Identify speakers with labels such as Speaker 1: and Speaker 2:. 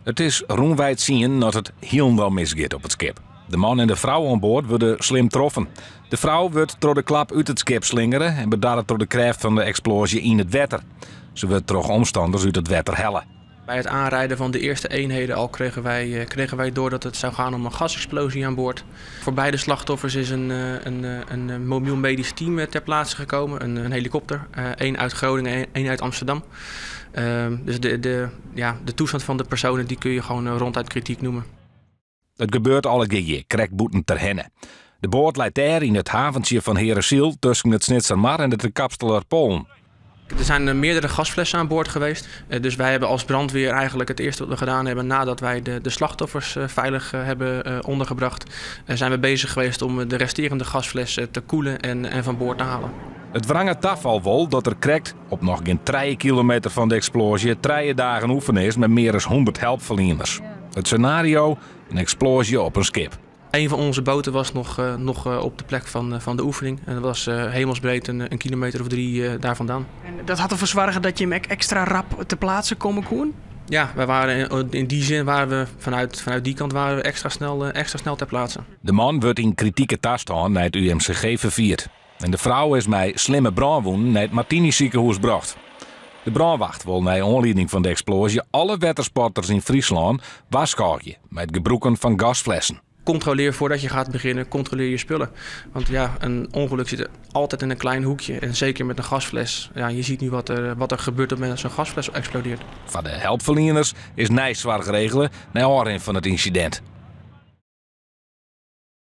Speaker 1: Het is roenwijd zien dat het helemaal misgaat op het schip. De man en de vrouw aan boord worden slim troffen. De vrouw wordt door de klap uit het schip slingeren en bedarret door de kracht van de explosie in het water. Ze wordt door omstanders uit het water hellen.
Speaker 2: Bij het aanrijden van de eerste eenheden al kregen wij door dat het zou gaan om een gasexplosie aan boord. Voor beide slachtoffers is een mobiel medisch team ter plaatse gekomen. Een helikopter, één uit Groningen, één uit Amsterdam. Dus de toestand van de personen die kun je gewoon ronduit kritiek noemen.
Speaker 1: Het gebeurt alle keer, krekboeten ter henne. De boot leidt daar in het haventje van Herenziel tussen het Snitsermar en de Kapsteler Polen.
Speaker 2: Er zijn meerdere gasflessen aan boord geweest. Dus wij hebben als brandweer eigenlijk het eerste wat we gedaan hebben nadat wij de slachtoffers veilig hebben ondergebracht. Zijn we bezig geweest om de resterende gasflessen te koelen en van boord te halen.
Speaker 1: Het wrange taf al wel dat er krekt op nog geen 3 kilometer van de explosie 3 dagen oefenen is met meer dan 100 hulpverleners. Het scenario: een explosie op een schip.
Speaker 2: Een van onze boten was nog op de plek van de oefening. En dat was hemelsbreed een kilometer of 3 daar vandaan.
Speaker 3: En dat had ervoor zorgen dat je hem extra rap te plaatsen kon koen?
Speaker 2: Ja, wij waren in die zin waren we vanuit die kant waren we extra snel ter plaatse.
Speaker 1: De man wordt in kritieke tas staan naar het UMCG vervierd. En de vrouw is met slimme brandwonden naar het Martini ziekenhuis gebracht. De brandwacht wil naar aanleiding van de explosie alle watersporters in Friesland waarschuwen met gebruiken van gasflessen.
Speaker 2: Controleer voordat je gaat beginnen, controleer je spullen. Want ja, een ongeluk zit altijd in een klein hoekje. En zeker met een gasfles. Ja, je ziet nu wat er gebeurt op het moment dat zo'n gasfles explodeert.
Speaker 1: Van de hulpverleners is nijs zwaar geregeld naar aanleiding van het incident.